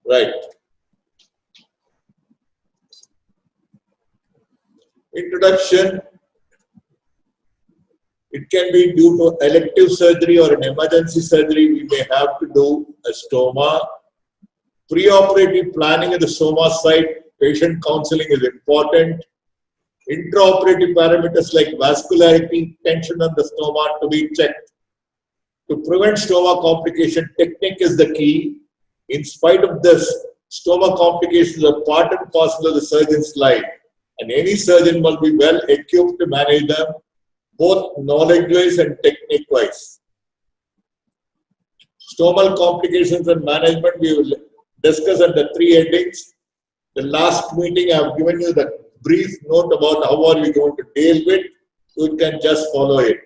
Right. Introduction, it can be due to elective surgery or an emergency surgery. We may have to do a stoma. Preoperative planning at the stoma site, patient counseling is important. Intraoperative parameters like vascularity, tension on the stoma to be checked. To prevent stoma complication, technique is the key. In spite of this, stoma complications are part and parcel of the surgeon's life, and any surgeon must be well equipped to manage them, both knowledge-wise and technique-wise. Stomal complications and management, we will discuss under 3 headings. The last meeting, I have given you the brief note about how are we going to deal with, so you can just follow it.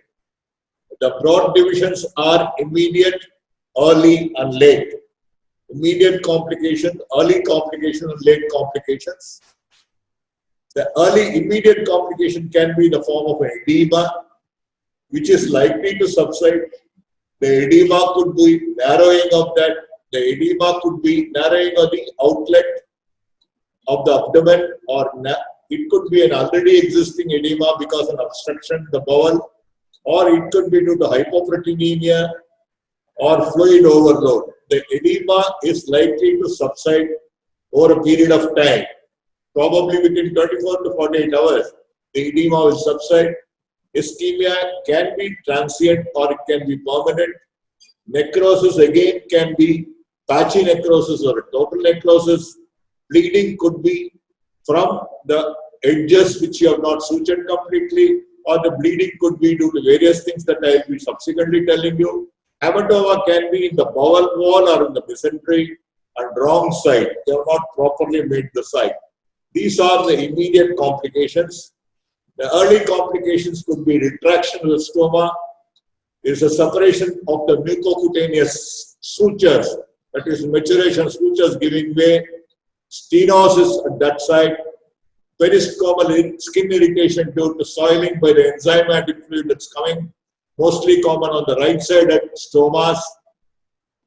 The broad divisions are immediate, early, and late. Immediate complication, early complication, and late complications. The early immediate complication can be in the form of an edema, which is likely to subside. The edema could be narrowing of that. The edema could be narrowing of the outlet of the abdomen, or it could be an already existing edema because of an obstruction in the bowel, or it could be due to hypoproteinemia or fluid overload. The edema is likely to subside over a period of time. Probably within 24 to 48 hours, the edema will subside. Ischemia can be transient or it can be permanent. Necrosis again can be patchy necrosis or a total necrosis. Bleeding could be from the edges which you have not sutured completely, or the bleeding could be due to various things that I will be subsequently telling you. Hematoma can be in the bowel wall or in the mesentery and wrong side. They have not properly made the site. These are the immediate complications. The early complications could be retraction of the stoma. There is a separation of the mucocutaneous sutures, that is maturation sutures giving way, stenosis at that side, peristomal skin irritation due to soiling by the enzymatic fluid that's coming, mostly common on the right side at stomas.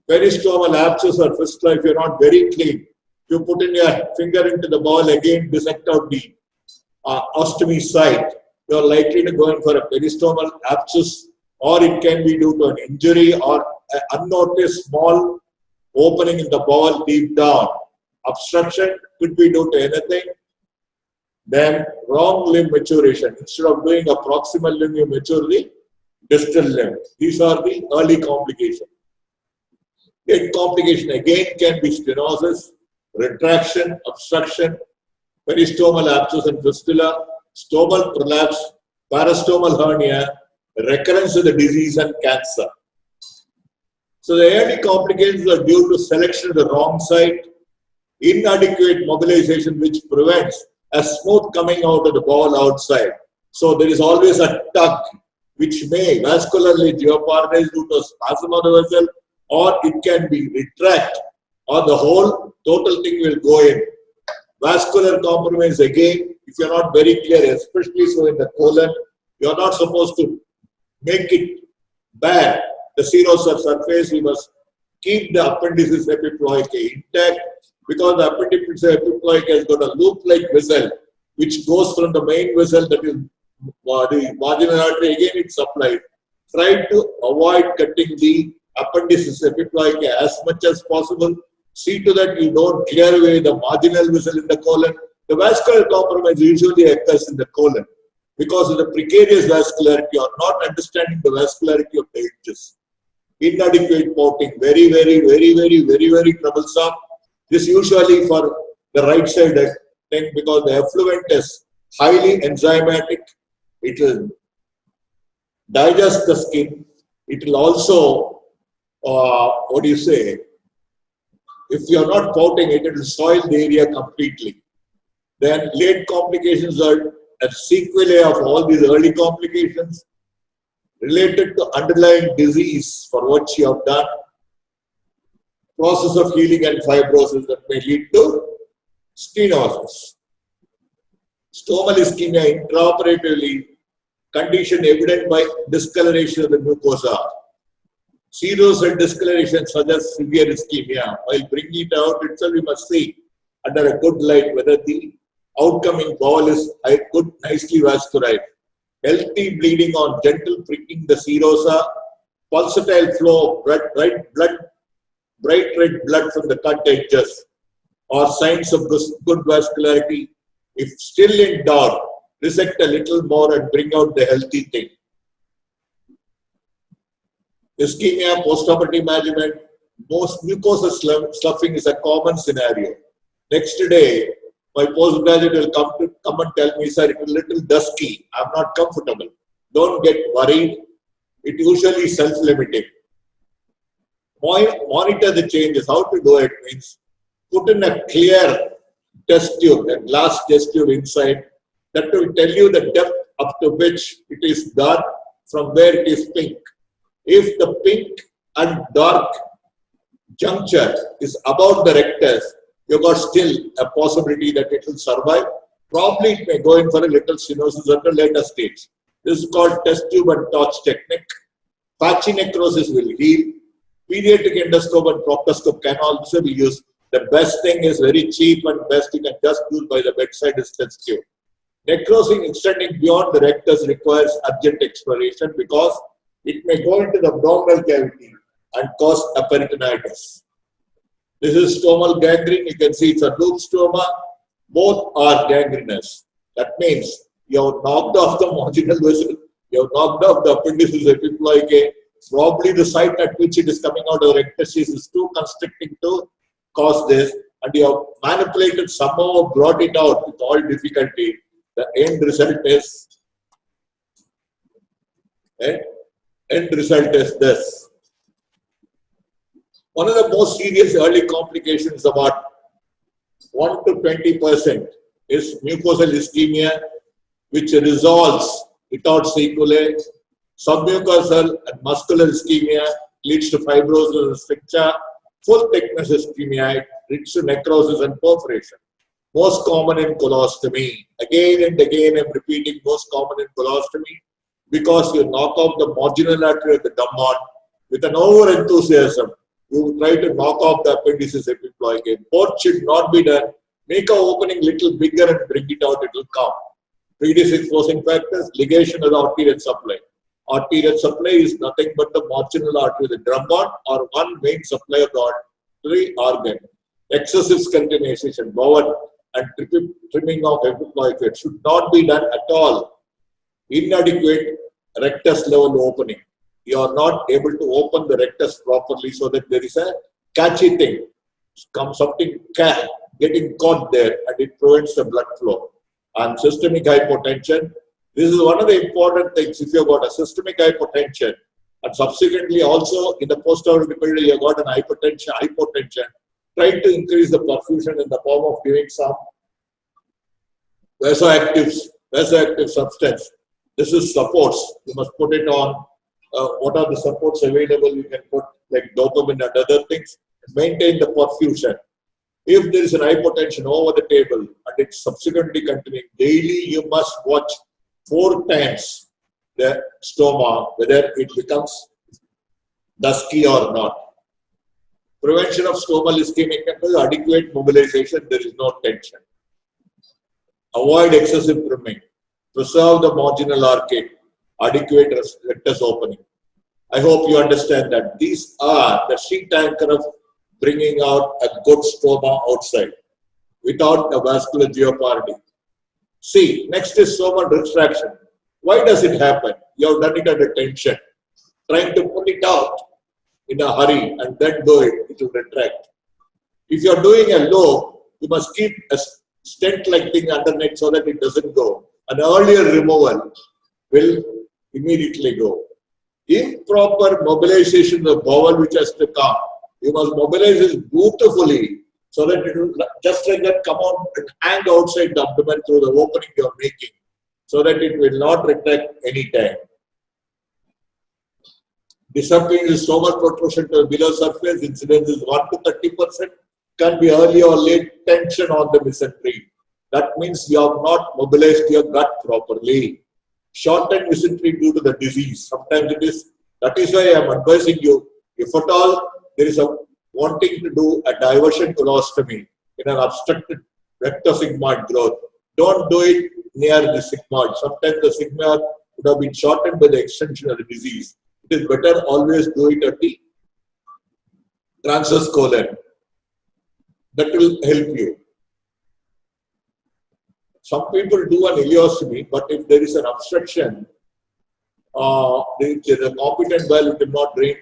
Peristomal abscess or fistula, if you're not very clean, you put in your finger into the bowel, again dissect out the ostomy site, you're likely to go in for a peristomal abscess, or it can be due to an injury or an unnoticed small opening in the bowel deep down. Obstruction could be due to anything. Then wrong limb maturation. Instead of doing a proximal limb, you mature the distal limb. These are the early complications. Late complication again can be stenosis, retraction, obstruction, peristomal abscess and fistula, stomal prolapse, parastomal hernia, recurrence of the disease and cancer. So the early complications are due to selection of the wrong site, inadequate mobilization which prevents a smooth coming out of the bowel outside. So there is always a tug which may vascularly jeopardize due to spasm of the vessel, or it can be retract, or the whole total thing will go in. Vascular compromise again, if you are not very clear, especially so in the colon, you are not supposed to make it bad. The serous surface, we must keep the appendices epiploica intact, because the appendices epiploica has got a loop-like vessel which goes from the main vessel, that is the marginal artery, again it supplies. Try to avoid cutting the appendices epiploica as much as possible. See to that you don't clear away the marginal vessel in the colon. The vascular compromise usually occurs in the colon because of the precarious vascularity or not understanding the vascularity of the edges. Inadequate pouting, very troublesome. This usually for the right side thing, because the effluent is highly enzymatic. It will digest the skin. It will also, if you are not pouting it, it will soil the area completely. Then late complications are a sequelae of all these early complications related to underlying disease for what you have done. Process of healing and fibrosis that may lead to stenosis. Stomal ischemia intraoperatively, condition evident by discoloration of the mucosa. Serosal discoloration suggests severe ischemia. While bringing it out itself, we must see under a good light whether the outcoming bowel is good, nicely vascularized. Healthy bleeding on gentle pricking the serosa, pulsatile flow of bright red blood from the cut edges, or signs of good vascularity. If still in doubt, resect a little more and bring out the healthy thing. Ischemia, postoperative management, most mucosal sloughing is a common scenario. Next day, my postgraduate will come and tell me, sir, it's a little dusky. I'm not comfortable. Don't get worried. It usually self-limiting. Monitor the changes. How to do it means put in a clear test tube, a glass test tube inside. That will tell you the depth up to which it is dark from where it is pink. If the pink and dark juncture is above the rectus, you've got still a possibility that it will survive. Probably it may go in for a little stenosis at a later stage. This is called test tube and torch technique. Patchy necrosis will heal. Pediatric endoscope and proctoscope can also be used. The best thing is very cheap and best you can just do by the bedside is test tube. Necrosis extending beyond the rectus requires urgent exploration because it may go into the abdominal cavity and cause a peritonitis. This is stomal gangrene. You can see it's a loop stoma. Both are gangrenous. That means you have knocked off the marginal vessel, you have knocked off the appendices epiploicae. Probably the site at which it is coming out of the rectus is too constricting to cause this, and you have manipulated somehow, brought it out with all difficulty. The end result is this. One of the most serious early complications, about 1 to 20%, is mucosal ischemia, which resolves without sequelae. Submucosal and muscular ischemia leads to fibrosis and stricture. Full thickness ischemia leads to necrosis and perforation. Most common in colostomy. Again and again, I'm repeating most common in colostomy because you knock off the marginal artery of the dumb with an over enthusiasm. You try to knock off the appendices epiploicae. Both should not be done. Make an opening little bigger and bring it out, it will come. Predisposing factors, ligation of the arterial supply. Arterial supply is nothing but the marginal artery, the drum or one main supply of the artery organ. Excessive scrutinization, bowel and trimming of epiploicae should not be done at all. Inadequate rectus level opening. You are not able to open the rectus properly so that there is a catchy thing. Something getting caught there and it prevents the blood flow. And systemic hypotension. This is one of the important things. If you've got a systemic hypotension and subsequently also in the postoperative period you've got an hypotension, try to increase the perfusion in the form of giving some vasoactive substance. This is supports. You must put it on. What are the supports available? You can put like dopamine and other things. Maintain the perfusion. If there is an hypotension over the table and it's subsequently continuing, daily you must watch 4 times the stoma, whether it becomes dusky or not. Prevention of stomal ischemia, adequate mobilization, there is no tension. Avoid excessive trimming. Preserve the marginal arcade. Adequate rectus opening. I hope you understand that these are the sheet anchor of bringing out a good stoma outside without a vascular jeopardy. See, next is stomal retraction. Why does it happen? You have done it under tension. Trying to pull it out in a hurry and then do it, it will retract. If you are doing a low, you must keep a stent-like thing underneath so that it doesn't go. An earlier removal will immediately go. Improper mobilization of the bowel which has to come. You must mobilize it beautifully so that it will just like that come out and hang outside the abdomen through the opening you are making so that it will not retract any time. Disappearing is stomal protrusion to the below surface. Incidence is 1 to 30%. Can be early or late tension on the mesentery. That means you have not mobilized your gut properly. Shortened mesentery due to the disease. Sometimes it is. That is why I am advising you. If at all there is a wanting to do a diversion colostomy in an obstructed rectosigmoid growth, don't do it near the sigmoid. Sometimes the sigmoid would have been shortened by the extension of the disease. It is better always do it at the transverse colon. That will help you. Some people do an ileostomy, but if there is an obstruction, the competent bowel will not drain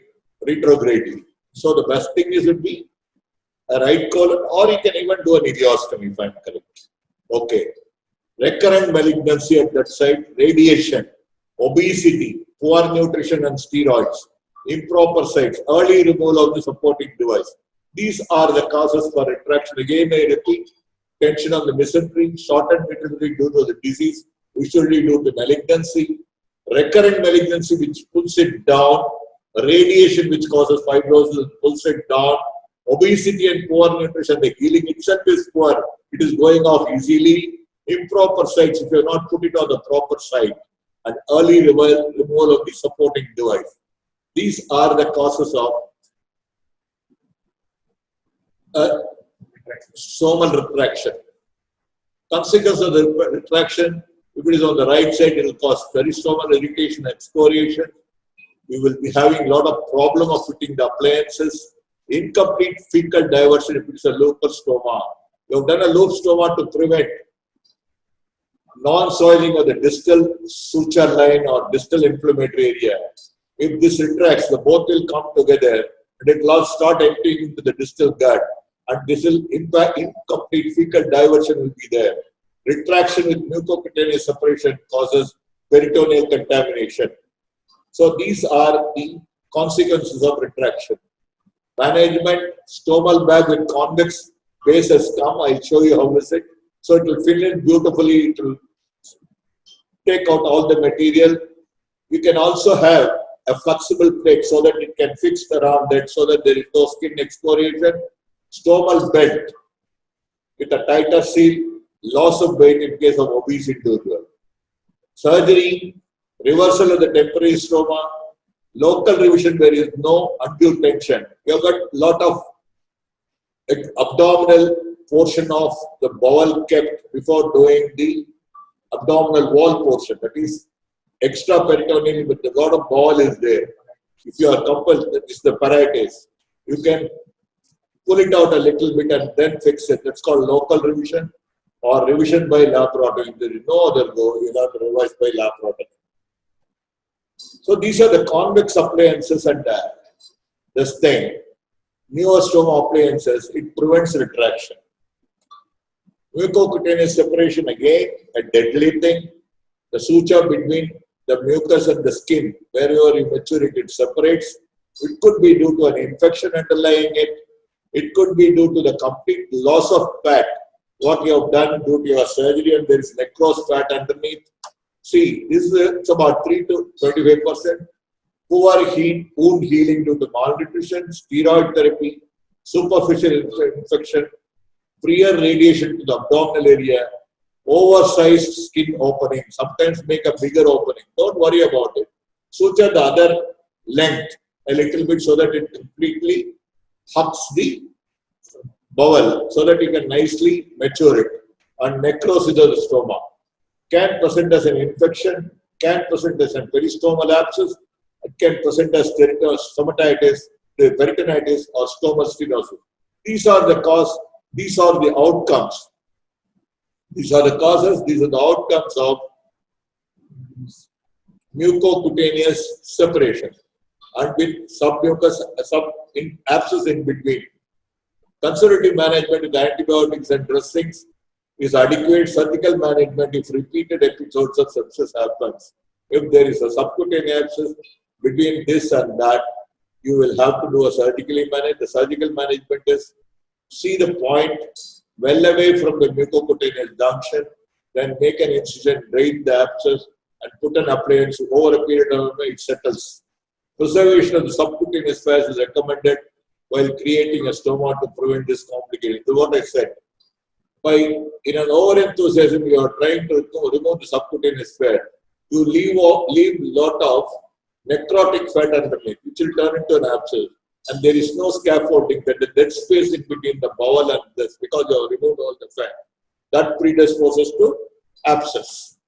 retrogradely. So the best thing is would be a right colon, or you can even do an ileostomy if I'm correct. Okay. Recurrent malignancy at that site, radiation, obesity, poor nutrition and steroids, improper sites, early removal of the supporting device. These are the causes for retraction. Again, I repeat, tension on the mesentery, shortened mesentery due to the disease, usually due to malignancy, recurrent malignancy which pulls it down, radiation which causes fibrosis and pulls it down, obesity and poor nutrition, the healing itself is poor, it is going off easily, improper sites if you have not put it on the proper site, and early removal of the supporting device. These are the causes of stomal retraction. Consequence of the retraction, if it is on the right side, it will cause peristomal irritation and excoriation. We will be having a lot of problem of fitting the appliances. Incomplete fecal diversion if it is a local stoma. We have done a loop stoma to prevent non-soiling of the distal suture line or distal inflammatory area. If this retracts, the both will come together and it will start emptying into the distal gut, and this will impact incomplete fecal diversion will be there. Retraction with mucocutaneous separation causes peritoneal contamination. So these are the consequences of retraction. Management, stomal bag with convex base has come. I'll show you how is it. So it will fill in beautifully, it will take out all the material. You can also have a flexible plate so that it can fix around it so that there is no skin excoriation. Stomal belt with a tighter seal, loss of weight in case of obese individual. Surgery, reversal of the temporary stoma, local revision where there is no undue tension. You have got a lot of abdominal portion of the bowel kept before doing the abdominal wall portion. That is extra peritoneal, but a lot of bowel is there. If you are compelled, that is the parietes. You can pull it out a little bit and then fix it. That's called local revision or revision by laparotomy. There is no other go. You have to revise by laparotomy. So these are the convex appliances and this thing. Neostoma appliances, it prevents retraction. Mucocutaneous separation, again, a deadly thing. The suture between the mucus and the skin, wherever you mature it, it separates. It could be due to an infection underlying it. It could be due to the complete loss of fat. What you have done due to your surgery and there is necrosed fat underneath. See, this is it's about 3 to 25%. Poor wound healing due to malnutrition, steroid therapy, superficial infection, prior radiation to the abdominal area, oversized skin opening, sometimes make a bigger opening. Don't worry about it. Suture the other length a little bit so that it completely hugs the bowel so that you can nicely mature it. And necrosis of the stoma can present as an infection, can present as a peristomal abscess, it can present as stomatitis, peritonitis, or stomal stenosis. These are the cause. These are the outcomes. These are the causes. These are the outcomes of mucocutaneous separation and with submucous abscess in between. Conservative management with antibiotics and dressings is adequate. Surgical management if repeated episodes of sepsis happens. If there is a subcutaneous abscess between this and that, you will have to do a surgically managed. The surgical management is see the point well away from the mucocutaneous junction, then make an incision, drain the abscess, and put an appliance. Over a period of time, it settles. Preservation of the subcutaneous phase is recommended while creating a stoma to prevent this complication. This is what I said. In an over-enthusiasm, you are trying to remove the subcutaneous fat. You leave a lot of necrotic fat underneath, which will turn into an abscess. and there is no scaffolding, then the dead space in between the bowel and this, because you have removed all the fat, that predisposes to abscess.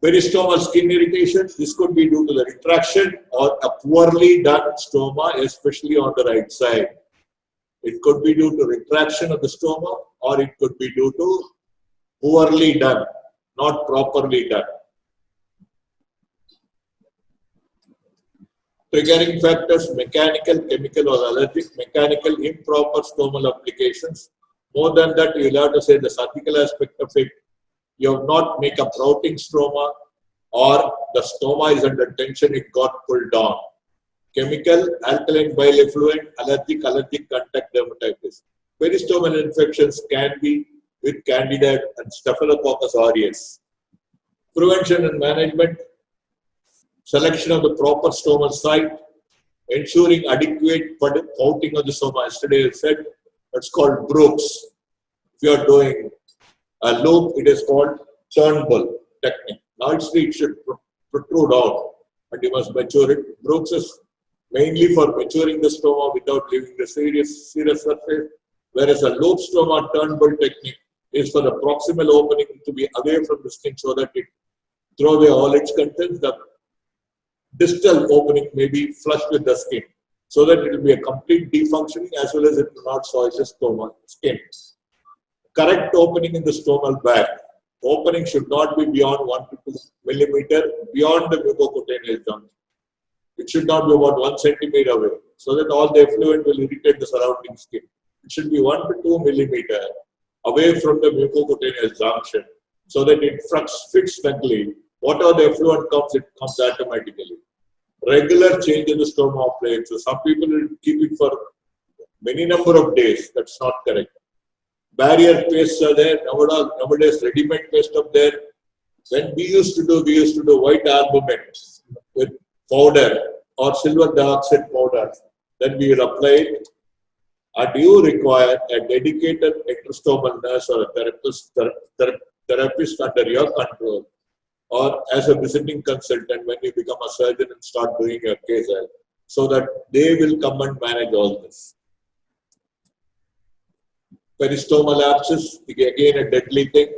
Peristomal skin irritation, this could be due to the retraction or a poorly done stoma, especially on the right side. It could be due to retraction of the stoma, or it could be due to poorly done, not properly done. Triggering factors, mechanical, chemical or allergic, mechanical, improper stomal applications. More than that, you will have to say the surgical aspect of it. You have not make a sprouting stoma, or the stoma is under tension, it got pulled down. Chemical, alkaline bile effluent, allergic contact dermatitis. Peristomal infections can be with Candida and Staphylococcus aureus. Prevention and management, selection of the proper stomal site, ensuring adequate pouting of the stoma. Yesterday I said that's called Brooks. If you are doing a loop, it is called Turnbull technique. Now it should protrude out, and you must mature it. Brooks is mainly for maturing the stoma without leaving the serous surface, whereas a loop stoma Turnbull technique is for the proximal opening to be away from the skin so that it throw away all its contents. The distal opening may be flush with the skin, so that it will be a complete defunctioning as well as it will not soil the stoma skin. Correct opening in the stomal bag. Opening should not be beyond 1 to 2 millimeter beyond the mucocutaneous junction. It should not be about 1 centimeter away, so that all the effluent will irritate the surrounding skin. It should be 1 to 2 millimeter away from the mucocutaneous junction, so that it fits snugly. Whatever the effluent comes, it comes automatically. Regular change in the stoma plate. So some people will keep it for many number of days. That's not correct. Barrier pastes are there. Nowadays ready-made paste up there. When we used to do white albumin with powder or silver dioxide powder. Then we will apply it. And you require a dedicated ectostomal nurse or a therapist under your control, or as a visiting consultant when you become a surgeon and start doing your case, so that they will come and manage all this. Peristomal abscess, again a deadly thing.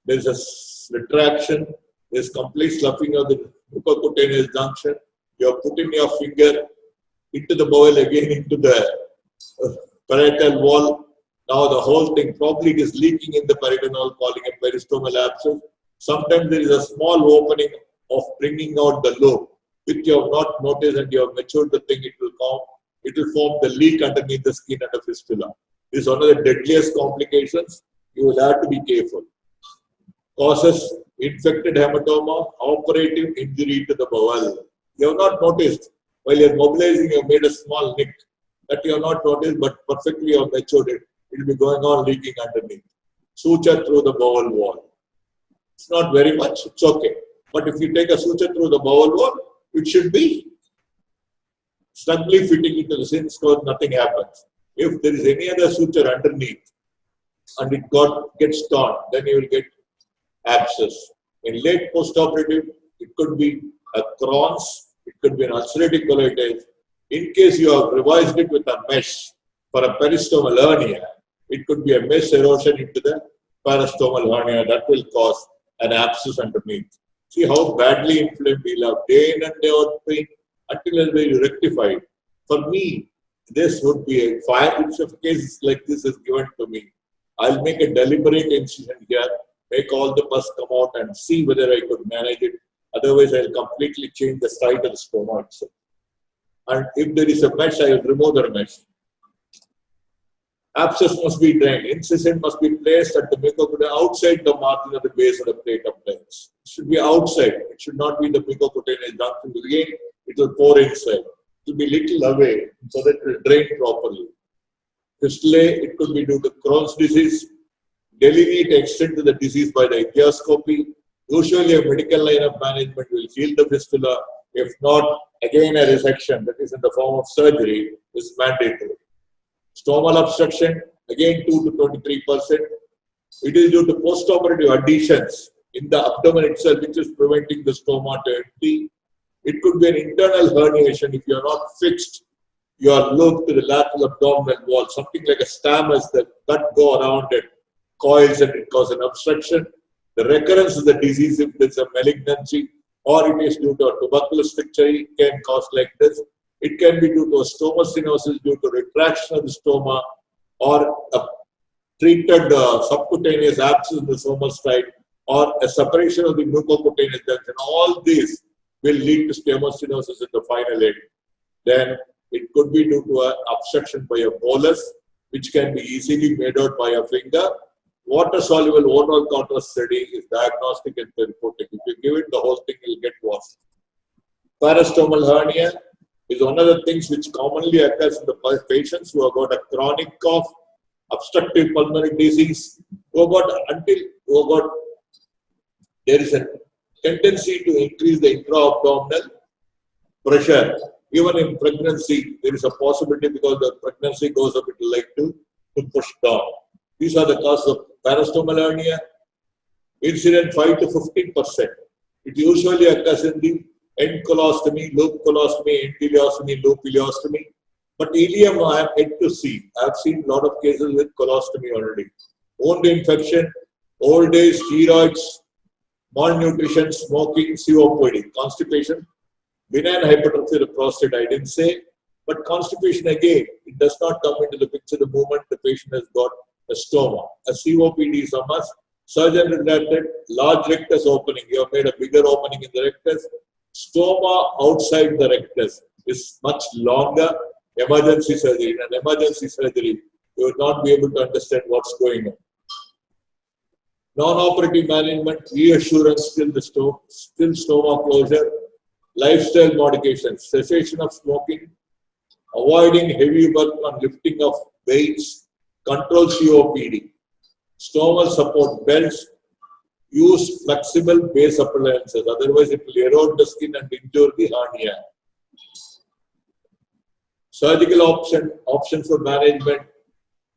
There is a retraction, there is complete sloughing of the mucocutaneous junction. You have put in your finger into the bowel, again into the parietal wall. Now the whole thing, probably it is leaking in the peritoneal, calling a peristomal abscess. Sometimes there is a small opening of bringing out the lobe, which you have not noticed and you have matured the thing, it will form the leak underneath the skin and a fistula. This is one of the deadliest complications. You will have to be careful. Causes infected hematoma, operative injury to the bowel. You have not noticed. While you are mobilizing, you have made a small nick that you have not noticed, but perfectly you have matured it. It will be going on leaking underneath. Suture through the bowel wall. It's not very much, it's okay. But if you take a suture through the bowel wall, it should be snugly fitting into the skin so nothing happens. If there is any other suture underneath and it gets torn, then you will get abscess. In late postoperative, it could be a Crohn's, it could be an ulcerative colitis. In case you have revised it with a mesh for a peristomal hernia, it could be a mesh erosion into the peristomal hernia that will cause an abscess underneath. See how badly inflamed we'll have day in and day out pain until you rectify it. For me, this would be a fire. If a case like this is given to me, I'll make a deliberate incision here, make all the pus come out and see whether I could manage it. Otherwise, I'll completely change the site of the stoma itself. And if there is a mesh, I will remove the mesh. Abscess must be drained. Incision must be placed at the mucocutaneous outside the margin of the base of the plate of Lenz. It should be outside. It should not be the mucocutaneous junction. Again, it will pour inside. It will be little away so that it will drain properly. Fistulae, it could be due to Crohn's disease. Delineate extent to the disease by the ichthyoscopy. Usually, a medical line of management will heal the fistula. If not, again a resection, that is in the form of surgery, is mandatory. Stomal obstruction, again 2 to 23%. It is due to postoperative adhesions in the abdomen itself, which is preventing the stoma to empty. It could be an internal herniation if you are not fixed you are looped to the lateral abdominal wall, something like a stam as the gut go around it, coils and it causes an obstruction. The recurrence of the disease, if there's a malignancy or it is due to a tuberculous stricture, it can cause like this. It can be due to a stomacinosis due to retraction of the stoma or a treated subcutaneous abscess in the somastoid or a separation of the mucocutaneous junction. All these will lead to stomacinosis in the final end. Then it could be due to an obstruction by a bolus, which can be easily made out by a finger. Water-soluble oral contrast study is diagnostic and therapeutic. If you give it the whole thing, you'll get worse. Parastomal hernia is one of the things which commonly occurs in the patients who have got a chronic cough, obstructive pulmonary disease, there is a tendency to increase the intra-abdominal pressure. Even in pregnancy, there is a possibility because the pregnancy goes up, it will like to push down. These are the causes of parastomal hernia. Incident 5 to 15%. It usually occurs in the end colostomy, loop colostomy, endoleostomy, loop ileostomy. But ileum I have yet to see. I have seen a lot of cases with colostomy already. Wound infection, old age, steroids, malnutrition, smoking, COPD, constipation, benign hypertrophy of the prostate, I didn't say. But constipation again, it does not come into the picture the moment the patient has got a stoma. A COPD is a must. Surgeon related, large rectus opening. You have made a bigger opening in the rectus. Stoma outside the rectus is much longer. Emergency surgery. In an emergency surgery, you will not be able to understand what's going on. Non-operative management, reassurance till stoma closure, lifestyle modifications, cessation of smoking, avoiding heavy work on lifting of weights, control COPD, stomal support belts, use flexible base appliances, otherwise it will erode the skin and injure the hernia. Surgical option for management,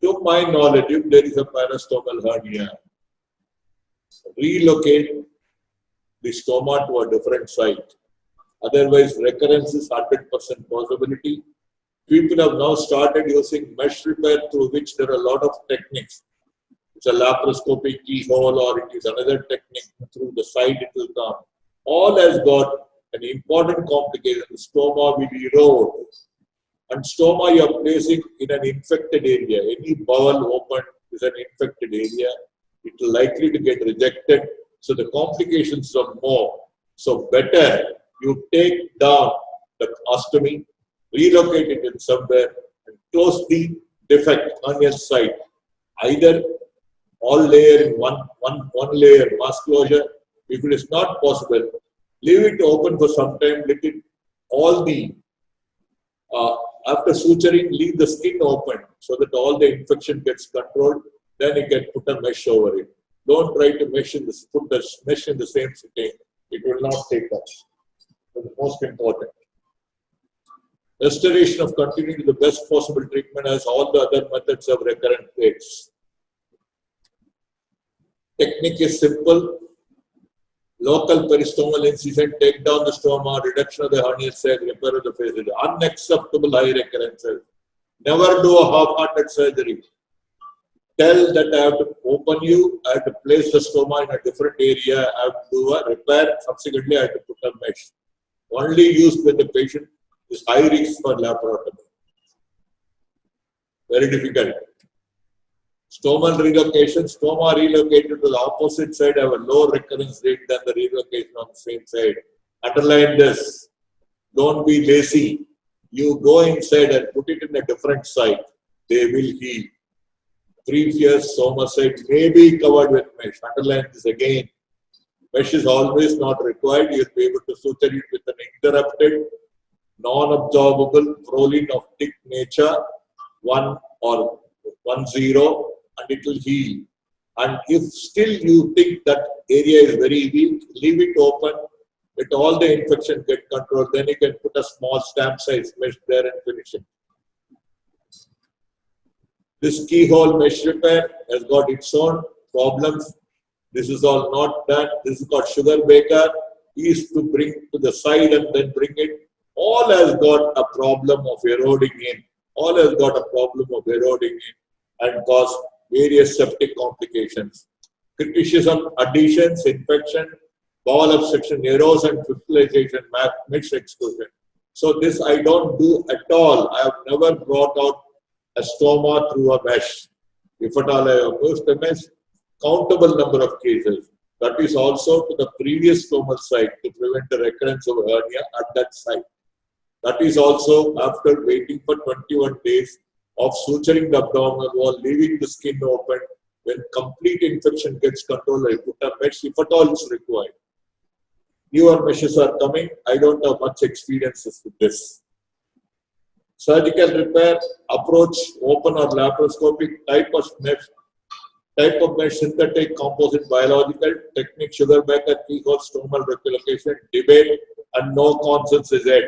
to my knowledge, if there is a parastomal hernia, relocate the stoma to a different site. Otherwise, recurrence is 100% possibility. People have now started using mesh repair, through which there are a lot of techniques. It's a laparoscopic keyhole or it is another technique through the side it will come. All has got an important complication. The stoma will erode. And stoma you are placing in an infected area. Any bowel open is an infected area. It is likely to get rejected. So the complications are more. So better you take down the ostomy, relocate it in somewhere and close the defect on your site. Either all layer in one layer mass closure. If it is not possible, leave it open for some time. Let it all the after suturing, leave the skin open so that all the infection gets controlled. Then you can put a mesh over it. Don't try to put the mesh in the same sitting. It will not take up. That's the most important. Restoration of continuing to the best possible treatment as all the other methods of recurrent phase. Technique is simple. Local peristomal incision, take down the stoma, reduction of the hernia cell, repair of the face. Unacceptable high recurrences. Never do a half-hearted surgery. Tell that I have to open you, I have to place the stoma in a different area, I have to do a repair, subsequently I have to put a mesh. Only used when the patient is high risk for laparotomy. Very difficult. Stomal relocation, stoma relocated to the opposite side have a low recurrence rate than the relocation on the same side. Underline this. Don't be lazy. You go inside and put it in a different site. They will heal. Previous stoma site may be covered with mesh. Underline this again. Mesh is always not required. You'll be able to suture it with an interrupted, non-absorbable proline of thick nature, 1 or 1-0, and it will heal. And if still you think that area is very weak, leave it open. Let all the infection get controlled. Then you can put a small stamp size mesh there and finish it. This keyhole mesh repair has got its own problems. This is all not done. This is called sugar baker. He is to bring to the side and then bring it. all has got a problem of eroding in, all has got a problem of eroding in and cause various septic complications. Criticism, adhesions, infection, bowel obstruction, erosion, crystallization, mixed exclusion. So this I don't do at all. I have never brought out a stoma through a mesh. If at all I have used a mesh, countable number of cases. That is also to the previous stomal site to prevent the recurrence of hernia at that site. That is also after waiting for 21 days of suturing the abdominal wall, leaving the skin open. When complete infection gets controlled, I put a mesh if at all it's required. Newer meshes are coming. I don't have much experiences with this. Surgical repair, approach, open or laparoscopic, type of mesh, synthetic, composite, biological, technique, sugar baker, keyhole, stomal relocation, debate, and no consensus yet.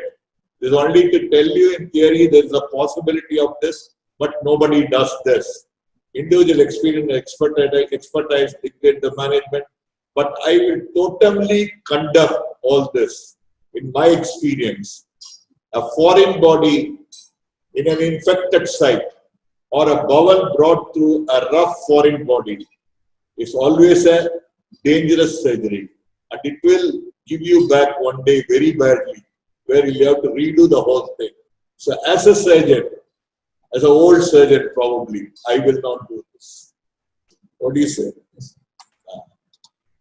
This is only to tell you in theory there is a possibility of this, but nobody does this. Individual experience, expertise dictate the management, but I will totally condemn all this. In my experience, a foreign body in an infected site or a bowel brought through a rough foreign body is always a dangerous surgery, and it will give you back one day very badly, where you have to redo the whole thing. So as a surgeon, as an old surgeon probably, I will not do this. What do you say?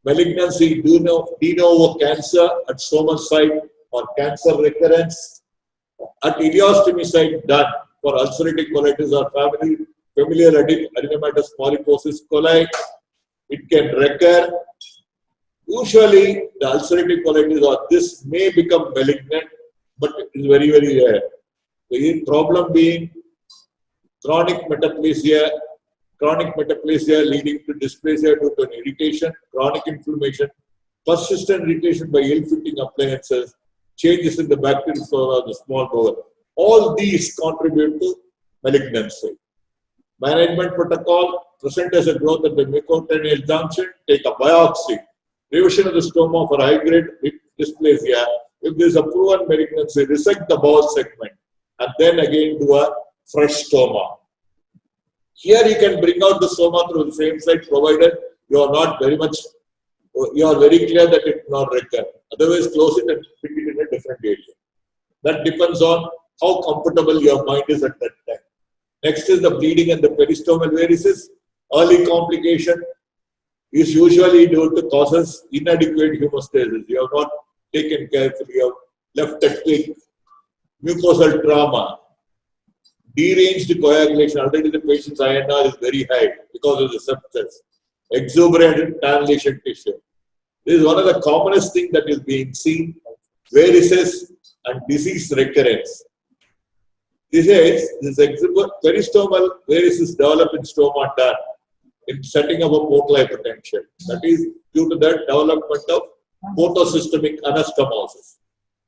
Malignancy, de novo cancer at stomal site or cancer recurrence at ileostomy site done for ulcerative colitis or familial adenomatous polyposis coli. It can recur. Usually, the ulcerative colitis or this may become malignant, but it is very, very rare. The problem being chronic metaplasia leading to dysplasia due to an irritation, chronic inflammation, persistent irritation by ill-fitting appliances, changes in the bacterial flora of the small bowel. All these contribute to malignancy. Management protocol, present as a growth at the mucocutaneous junction, take a biopsy. Revision of the stoma for high-grade dysplasia. If there is a proven malignancy, resect the bowel segment and then again do a fresh stoma. Here you can bring out the stoma through the same site, provided you are not very much, you are very clear that it will not recur. Otherwise, close it and fit it in a different area. That depends on how comfortable your mind is at that time. Next is the bleeding and the peristomal varices. Early complication is usually due to causes inadequate hemostasis. You have not taken carefully, you have left a quick mucosal trauma. Deranged coagulation, already the patient's INR is very high because of the sepsis. Exuberant cannulation tissue. This is one of the commonest things that is being seen, varices and disease recurrence. This peristomal varices develop in stoma done in setting up a portal hypertension. That is due to the development of portosystemic anastomosis.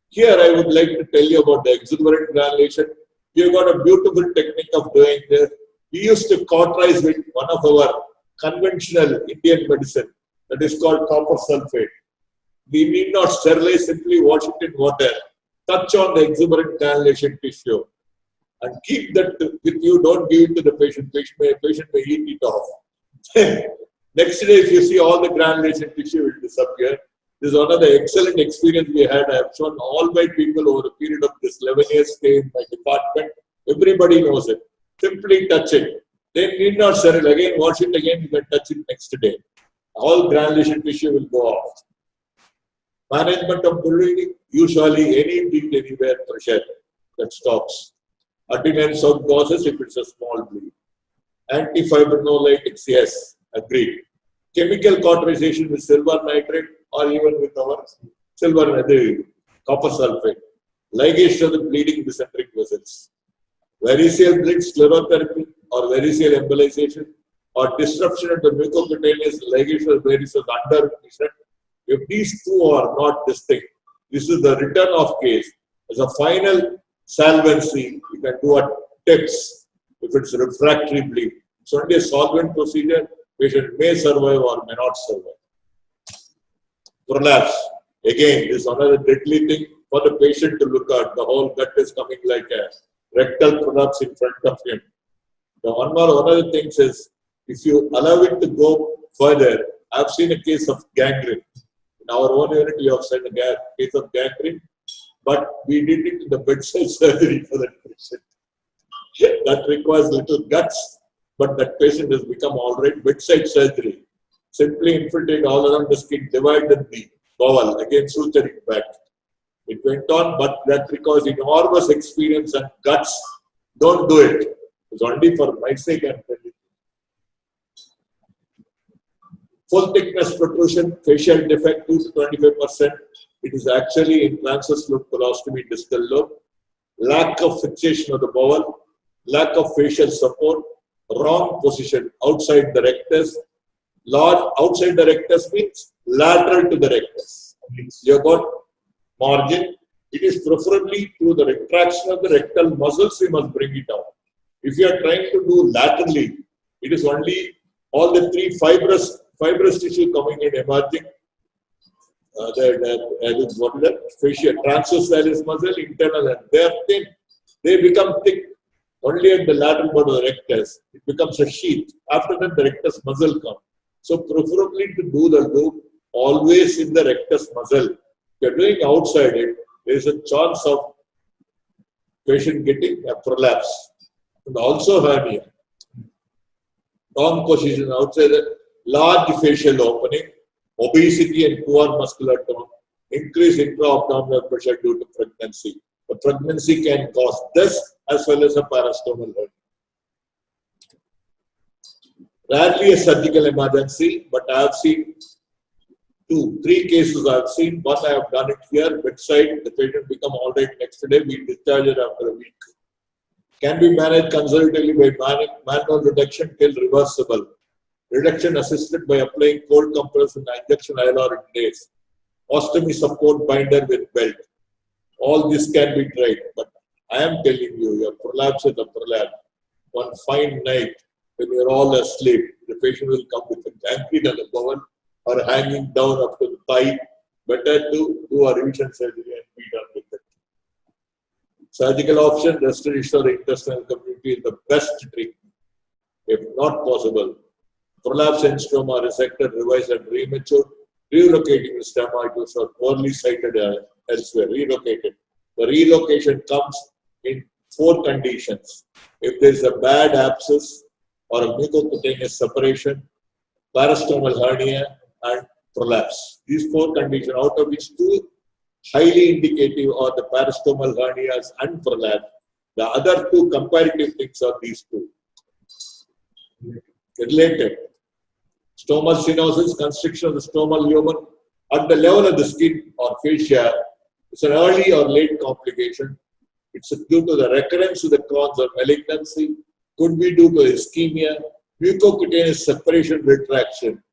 Here I would like to tell you about the exuberant granulation. We've got a beautiful technique of doing this. We used to cauterize with one of our conventional Indian medicine that is called copper sulfate. We need not sterilize, simply wash it in water, touch on the exuberant granulation tissue and keep that with you. Don't give it to the patient. Patient may eat it off. Next day, if you see all the granulation tissue will disappear. This is one of the excellent experience we had. I have shown all my people over a period of this 11 years stay in my department. Everybody knows it. Simply touch it. They need not sterile. Again, wash it again. You can touch it next day. All granulation tissue will go off. Management of bleeding, usually any bleed anywhere pressure that stops. Attendance of causes if it's a small bleed. Antifibrinolytics, yes, agreed. Chemical cauterization with silver nitrate or even with our copper sulfate. Ligation of the bleeding mesenteric vessels. Variceal bleed sclerotherapy or variceal embolization or disruption of the mucocutaneous ligation of varices under mission. If these two are not distinct, this is the return of case. As a final salvency, you can do a TEPS if it's refractory bleed. It's only a solvent procedure. Patient may survive or may not survive. Prolapse. Again, this is another deadly thing for the patient to look at. The whole gut is coming like a rectal prolapse in front of him. One of the things is, if you allow it to go further, I've seen a case of gangrene. In our own unit, we have seen a case of gangrene, but we did it in the bedside surgery for that patient. That requires little guts, but that patient has become all right. Bedside surgery. Simply infiltrate all around the skin, divided the bowel, again suturing back. It went on, but that requires enormous experience and guts. Don't do it. It's only for my sake I'm telling you. Full thickness protrusion, facial defect 2 to 25%. It is actually in transverse lobe colostomy distal lobe. Lack of fixation of the bowel, lack of facial support, wrong position outside the rectus. Large outside the rectus means lateral to the rectus. You have got margin. It is preferably through the retraction of the rectal muscles you must bring it out. If you are trying to do laterally, it is only all the three fibrous tissue coming in emerging. What is that? Facial, transversalis muscle, internal, and they are thin. They become thick only at the lateral part of the rectus. It becomes a sheath. After that, the rectus muscle comes. So, preferably to do the loop always in the rectus muscle. If you are doing outside it, there is a chance of patient getting a prolapse. And also hernia. Wrong position outside the large facial opening, obesity and poor muscular tone, increased intra-abdominal pressure due to pregnancy. The pregnancy can cause this as well as a parastomal hernia. Rarely a surgical emergency, but I have seen 2-3 cases I have seen. One I have done it here, bedside, the patient become all right next day, we discharge it after a week. Can be managed conservatively by manual reduction till reversible. Reduction assisted by applying cold compress and injection ILR in days. Ostomy support binder with belt. All this can be tried, but I am telling you, your prolapse is a prolapse. One fine night, when you are all asleep, the patient will come with a gangrene on the bowel or hanging down up to the thigh. Better to do a revision surgery and be done with it. Surgical option, restoration of the intestinal community is the best treatment. If not possible, prolapse and stoma resected, revised and rematured, relocating the stomatitis or poorly sited elsewhere, relocated. The relocation comes in 4 conditions. If there is a bad abscess or a mucocutaneous separation, parastomal hernia and prolapse. These 4 conditions, out of which 2 highly indicative are the parastomal hernias and prolapse. The other 2 comparative things are these 2. Related. Stomal stenosis, constriction of the stomal lumen at the level of the skin or fascia. It's an early or late complication. It's due to the recurrence of the Crohn's or malignancy. Could be due to ischemia, mucocutaneous separation retraction,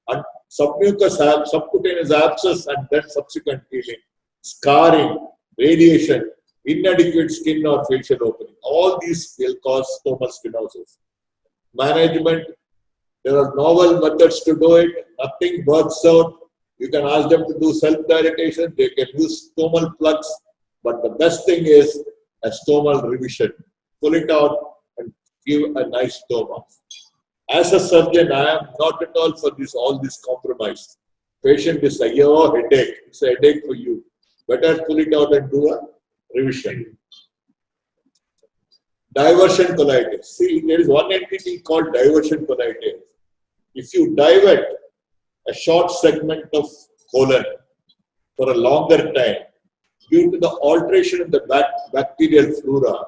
and subcutaneous abscess and then subsequent healing, scarring, radiation, inadequate skin or facial opening. All these will cause stomal stenosis. Management, there are novel methods to do it. Nothing works out. You can ask them to do self-dilatation. They can use stomal plugs. But the best thing is a stomal revision. Pull it out and give a nice stoma. As a surgeon, I am not at all for all this compromise. Patient is a headache. It's a headache for you. Better pull it out and do a revision. Diversion colitis. See, there is one entity called diversion colitis. If you divert a short segment of colon for a longer time, due to the alteration in the bacterial flora,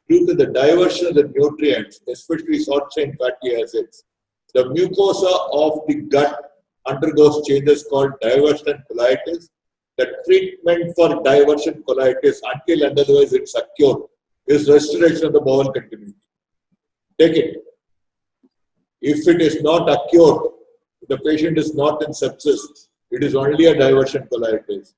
due to the diversion of the nutrients, especially short-chain fatty acids, the mucosa of the gut undergoes changes called diversion colitis. The treatment for diversion colitis, until and otherwise it's acute, is restoration of the bowel continuity. Take it. If it is not acute, the patient is not in sepsis, it is only a diversion colitis.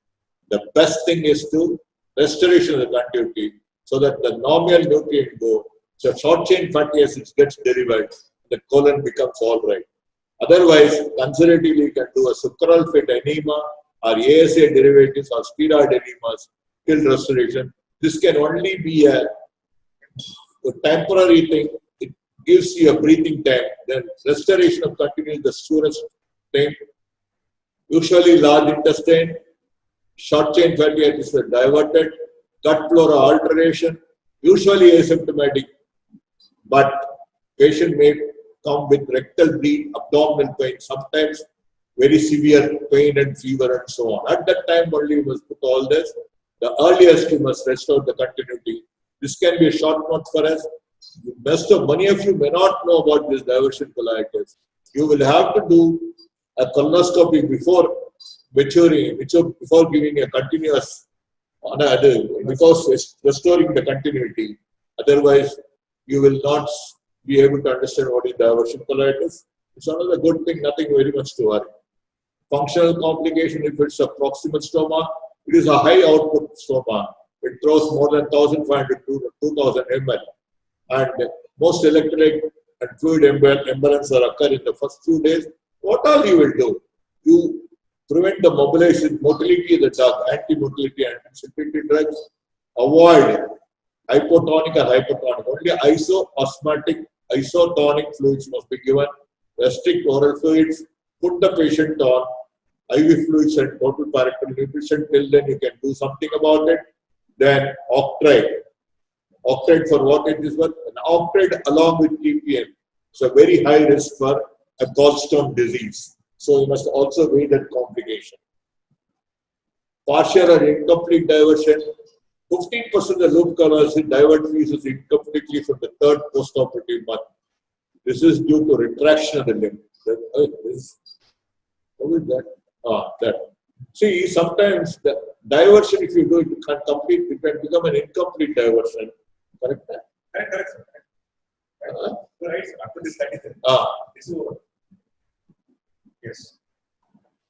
The best thing is to restoration of the continuity so that the normal nutrient go, so short chain fatty acids gets derived, the colon becomes all right. Otherwise, conservatively you can do a sucral fit enema or ASA derivatives or steroid enemas till restoration. This can only be a temporary thing. It gives you a breathing time. Then restoration of continuity is the surest thing. Usually large intestine, short chain fatty acids are diverted, gut flora alteration, usually asymptomatic, but patient may come with rectal bleed, abdominal pain, sometimes very severe pain and fever and so on. At that time only you must put all this. The earliest you must restore the continuity. This can be a short note for us. Many of you may not know about this diversion colitis. You will have to do a colonoscopy before maturing, before giving a continuous, because restoring the continuity. Otherwise, you will not be able to understand what is diversion colitis. It's another good thing, nothing very much to worry. Functional complication, if it's a proximal stoma, it is a high output stoma. It throws more than 1,500 to 2,000 ml. And most electrolyte and fluid imbalance are occur in the first few days. What all you will do? You prevent the motility of the drug, anti-motility, anti-motility drugs. Avoid hypotonic or hypertonic. Only isosmotic, isotonic fluids must be given. Restrict oral fluids. Put the patient on IV fluids and total parenteral nutrition. Till then, you can do something about it. Then octride. Octride for what it is worth? An octride along with TPN. So very high risk for a gallstone disease. So you must also weigh that complication. Partial or incomplete diversion. 15% of the loop colors divert feces incompletely from the third postoperative month. This is due to retraction of the limb. How is that? That. See, sometimes the diversion, if you do it, you can't complete, it can become an incomplete diversion. Correct? Correct, sir. Right, after this study, this is over. Yes.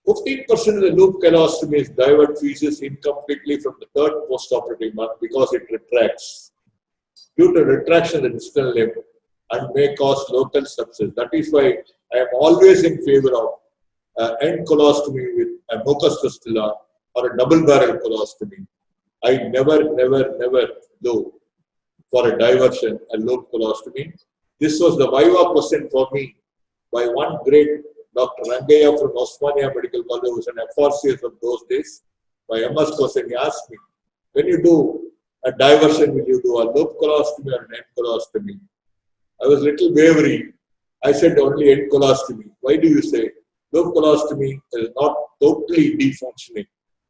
15% of the loop colostomies divert feces incompletely from the third postoperative month because it retracts. Due to retraction of the distal limb and may cause local sepsis. That is why I am always in favor of end colostomy with a mucus fistula or a double barrel colostomy. I never do for a diversion a loop colostomy. This was the Viva question for me by one great Dr. Rangaya from Osmania Medical College, who was an FRCS of those days. By MS question, he asked me, when you do a diversion, will you do a loop colostomy or an end colostomy? I was a little wavering. I said only end colostomy. Why do you say? Loop colostomy is not totally defunctioning.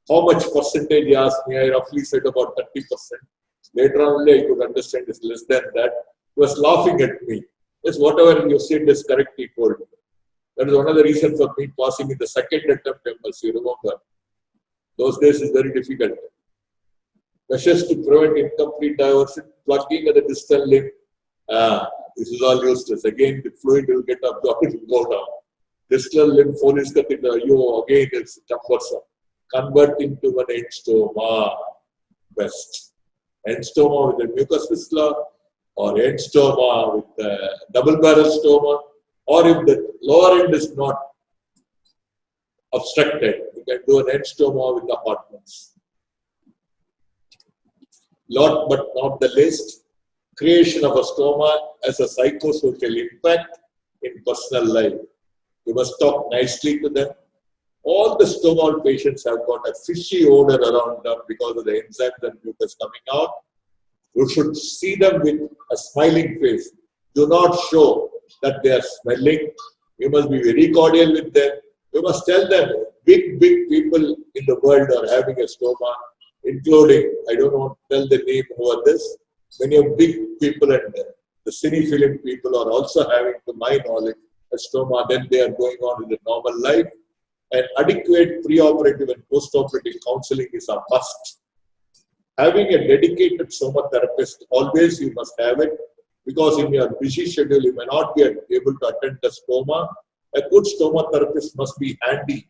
How much percentage he asked me? I roughly said about 30%. Later on, I could understand it's less than that. He was laughing at me. Yes, whatever you said is correct, he told me. That is one of the reasons for me passing in the second attempt MS, you remember. Those days is very difficult. Measures to prevent incomplete diversion, plugging at the distal limb. This is all useless. Again, the fluid will get absorbed, it will go down. Distal limb Foley's catheter, again it's cumbersome. Convert into an end stoma. Best. End stoma with a mucus fistula, or end stoma with a double barrel stoma, or if the lower end is not obstructed, you can do an end stoma with the hotness. Last but not the least, creation of a stoma as a psychosocial impact in personal life. You must talk nicely to them. All the stomal patients have got a fishy odor around them because of the enzymes and mucus coming out. You should see them with a smiling face. Do not show that they are smelling. You must be very cordial with them. You must tell them big people in the world are having a stoma, including, I don't want to tell the name who are this, many of big people and the cinefilm people are also having, to my knowledge, a stoma. Then they are going on with the normal life. And adequate pre-operative and post-operative counseling is a must. Having a dedicated stoma therapist, always you must have it, because in your busy schedule, you may not be able to attend the stoma. A good stoma therapist must be handy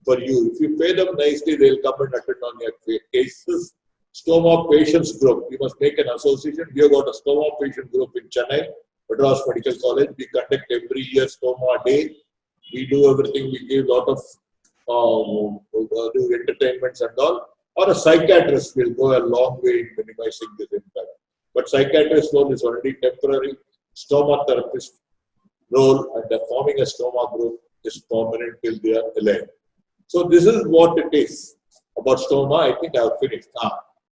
for you. If you pay them nicely, they'll come and attend on your cases. Stoma patients group, you must make an association. We have got a stoma patient group in Chennai, Madras Medical College. We conduct every year stoma day. We do everything. We give a lot of do entertainments and all. or a psychiatrist will go a long way in minimizing this impact. But psychiatrist role is already temporary. Stoma therapist role and forming a stoma group is permanent till they are alive. So this is what it is about stoma. I think I have finished.